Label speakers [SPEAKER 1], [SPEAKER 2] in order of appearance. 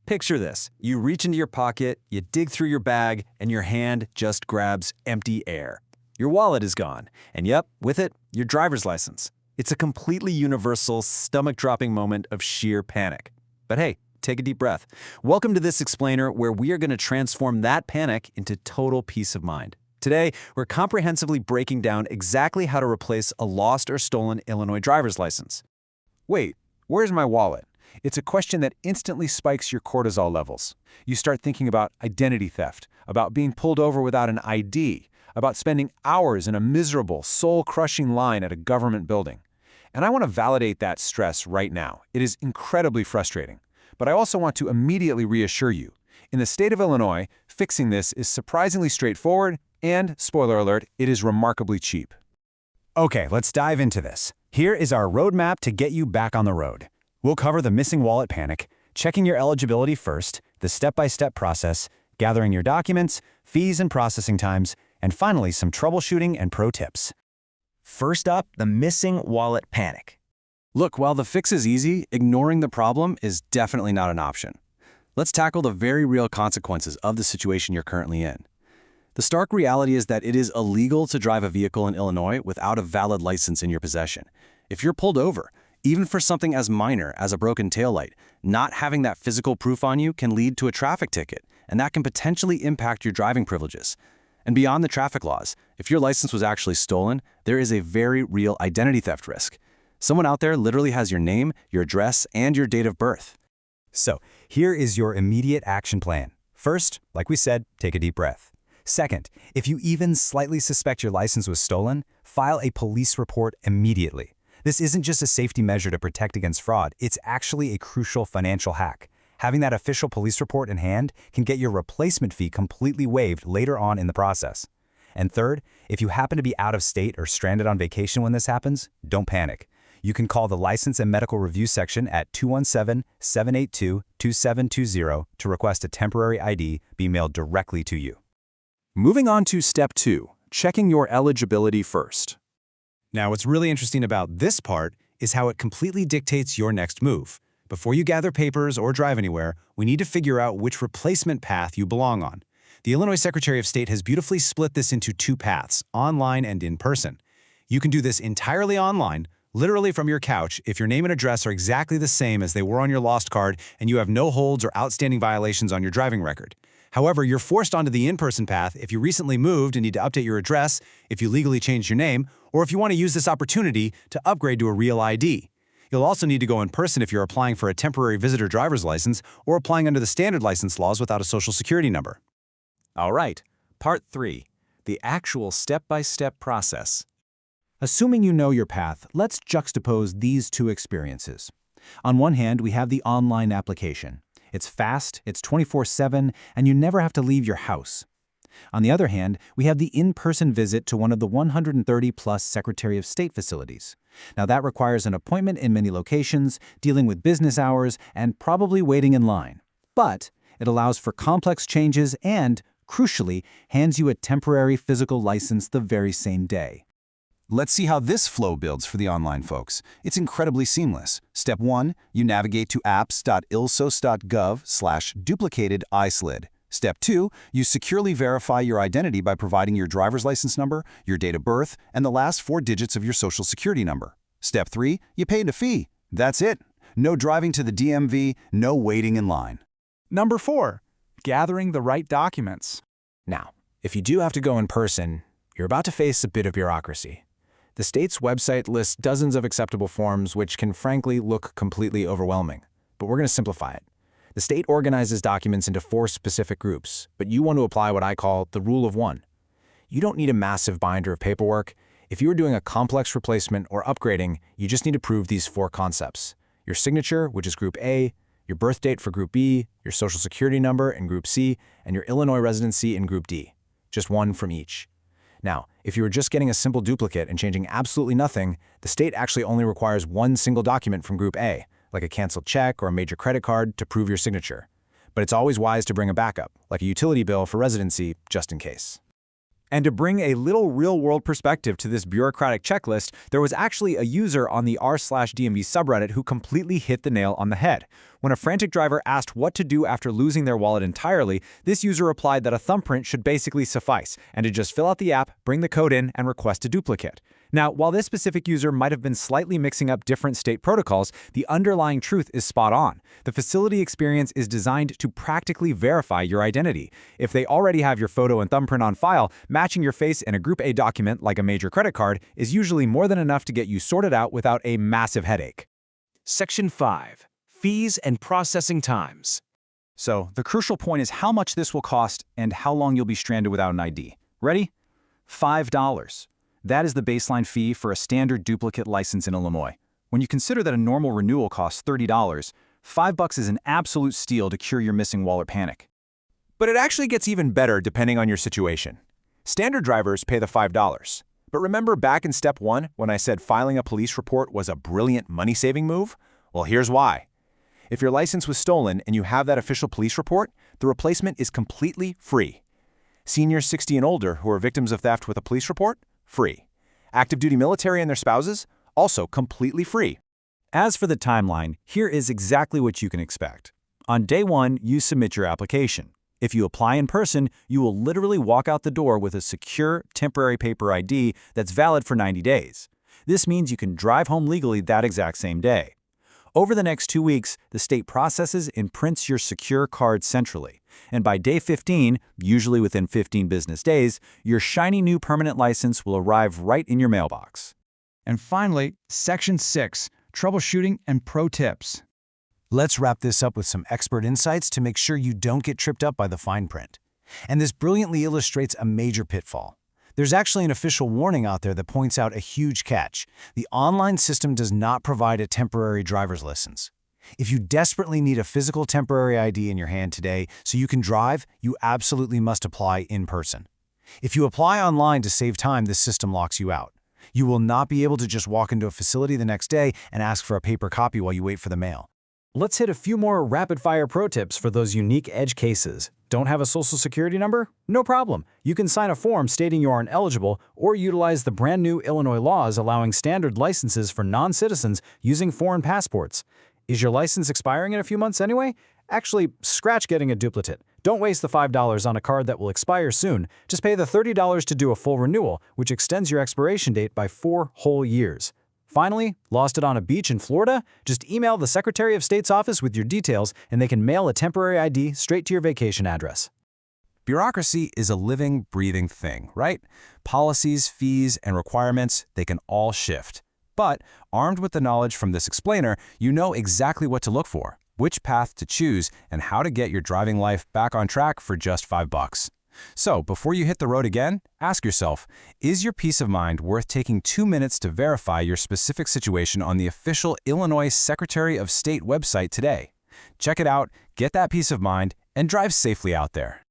[SPEAKER 1] Picture this. You reach into your pocket, you dig through your bag, and your hand just grabs empty air. Your wallet is gone, and yep, with it, your driver's license. It's a completely universal, stomach-dropping moment of sheer panic. But hey, take a deep breath. Welcome to this explainer where we are going to transform that panic into total peace of mind. Today, we're comprehensively breaking down exactly how to replace a lost or stolen Illinois driver's license.
[SPEAKER 2] Wait, where's my wallet? It's a question that instantly spikes your cortisol levels. You start thinking about identity theft, about being pulled over without an ID, about spending hours in a miserable, soul-crushing line at a government building. And I want to validate that stress right now. It is incredibly frustrating. But I also want to immediately reassure you. In the state of Illinois, fixing this is surprisingly straightforward and, spoiler alert, it is remarkably cheap.
[SPEAKER 3] Okay, let's dive into this. Here is our roadmap to get you back on the road. We'll cover the missing wallet panic, checking your eligibility first, the step-by-step process, gathering your documents, fees and processing times, and finally some troubleshooting and pro tips.
[SPEAKER 4] First up, the missing wallet panic.
[SPEAKER 1] Look, while the fix is easy, ignoring the problem is definitely not an option. Let's tackle the very real consequences of the situation you're currently in. The stark reality is that it is illegal to drive a vehicle in Illinois without a valid license in your possession. If you're pulled over, even for something as minor as a broken taillight, not having that physical proof on you can lead to a traffic ticket, and that can potentially impact your driving privileges. And beyond the traffic laws, if your license was actually stolen, there is a very real identity theft risk. Someone out there literally has your name, your address, and your date of birth.
[SPEAKER 3] So, here is your immediate action plan. First, like we said, take a deep breath. Second, if you even slightly suspect your license was stolen, file a police report immediately. This isn't just a safety measure to protect against fraud, it's actually a crucial financial hack. Having that official police report in hand can get your replacement fee completely waived later on in the process. And third, if you happen to be out of state or stranded on vacation when this happens, don't panic. You can call the License and Medical Review section at 217-782-2720 to request a temporary ID be mailed directly to you.
[SPEAKER 2] Moving on to step 2, checking your eligibility first.
[SPEAKER 3] Now, what's really interesting about this part is how it completely dictates your next move. Before you gather papers or drive anywhere, we need to figure out which replacement path you belong on. The Illinois Secretary of State has beautifully split this into 2 paths, online and in person. You can do this entirely online, literally from your couch, if your name and address are exactly the same as they were on your lost card and you have no holds or outstanding violations on your driving record. However, you're forced onto the in-person path if you recently moved and need to update your address, if you legally changed your name, or if you want to use this opportunity to upgrade to a real ID. You'll also need to go in person if you're applying for a temporary visitor driver's license or applying under the standard license laws without a social security number.
[SPEAKER 1] All right, part 3, the actual step-by-step process.
[SPEAKER 3] Assuming you know your path, let's juxtapose these 2 experiences. On one hand, we have the online application. It's fast, it's 24/7, and you never have to leave your house. On the other hand, we have the in-person visit to one of the 130-plus Secretary of State facilities. Now that requires an appointment in many locations, dealing with business hours, and probably waiting in line. But it allows for complex changes and, crucially, hands you a temporary physical license the very same day.
[SPEAKER 2] Let's see how this flow builds for the online folks. It's incredibly seamless. Step 1, you navigate to apps.ilsos.gov/duplicated iSlid. Step 2, you securely verify your identity by providing your driver's license number, your date of birth, and the last 4 digits of your social security number. Step 3, you pay a fee. That's it. No driving to the DMV, no waiting in line.
[SPEAKER 5] Number 4, gathering the right documents.
[SPEAKER 4] Now, if you do have to go in person, you're about to face a bit of bureaucracy. The state's website lists dozens of acceptable forms which can frankly look completely overwhelming, but we're going to simplify it. The state organizes documents into 4 specific groups, but you want to apply what I call the rule of 1. You don't need a massive binder of paperwork. If you are doing a complex replacement or upgrading, you just need to prove these 4 concepts. Your signature, which is Group A, your birth date for Group B, your social security number in Group C, and your Illinois residency in Group D. Just 1 from each. Now, if you were just getting a simple duplicate and changing absolutely nothing, the state actually only requires 1 single document from Group A, like a canceled check or a major credit card, to prove your signature. But it's always wise to bring a backup, like a utility bill for residency, just in case.
[SPEAKER 1] And to bring a little real-world perspective to this bureaucratic checklist, there was actually a user on the r/DMV subreddit who completely hit the nail on the head.
[SPEAKER 2] When a frantic driver asked what to do after losing their wallet entirely, this user replied that a thumbprint should basically suffice, and to just fill out the app, bring the code in, and request a duplicate. Now, while this specific user might have been slightly mixing up different state protocols, the underlying truth is spot on. The facility experience is designed to practically verify your identity. If they already have your photo and thumbprint on file, matching your face in a Group A document like a major credit card is usually more than enough to get you sorted out without a massive headache.
[SPEAKER 6] Section 5. Fees and processing times.
[SPEAKER 3] So, the crucial point is how much this will cost and how long you'll be stranded without an ID. Ready? $5. That is the baseline fee for a standard duplicate license in Illinois. When you consider that a normal renewal costs $30, $5 is an absolute steal to cure your missing wallet panic.
[SPEAKER 2] But it actually gets even better depending on your situation. Standard drivers pay the $5. But remember back in step 1 when I said filing a police report was a brilliant money-saving move? Well, here's why. If your license was stolen and you have that official police report, the replacement is completely free. Seniors 60 and older who are victims of theft with a police report? Free. Active duty military and their spouses? Also completely free.
[SPEAKER 3] As for the timeline, here is exactly what you can expect. On day 1, you submit your application. If you apply in person, you will literally walk out the door with a secure, temporary paper ID that's valid for 90 days. This means you can drive home legally that exact same day. Over the next 2 weeks, the state processes and prints your secure card centrally. And by day 15, usually within 15 business days, your shiny new permanent license will arrive right in your mailbox.
[SPEAKER 5] And finally, Section 6, Troubleshooting and Pro Tips.
[SPEAKER 4] Let's wrap this up with some expert insights to make sure you don't get tripped up by the fine print. And this brilliantly illustrates a major pitfall. There's actually an official warning out there that points out a huge catch. The online system does not provide a temporary driver's license. If you desperately need a physical temporary ID in your hand today so you can drive, you absolutely must apply in person. If you apply online to save time, the system locks you out. You will not be able to just walk into a facility the next day and ask for a paper copy while you wait for the mail.
[SPEAKER 3] Let's hit a few more rapid-fire pro tips for those unique edge cases. Don't have a social security number? No problem. You can sign a form stating you aren't eligible or utilize the brand new Illinois laws allowing standard licenses for non-citizens using foreign passports. Is your license expiring in a few months anyway? Actually, scratch getting a duplicate. Don't waste the $5 on a card that will expire soon. Just pay the $30 to do a full renewal, which extends your expiration date by 4 whole years. Finally, lost it on a beach in Florida? Just email the Secretary of State's office with your details and they can mail a temporary ID straight to your vacation address.
[SPEAKER 1] Bureaucracy is a living, breathing thing, right? Policies, fees, and requirements, they can all shift. But armed with the knowledge from this explainer, you know exactly what to look for, which path to choose, and how to get your driving life back on track for just $5. So, before you hit the road again, ask yourself, is your peace of mind worth taking 2 minutes to verify your specific situation on the official Illinois Secretary of State website today? Check it out, get that peace of mind, and drive safely out there.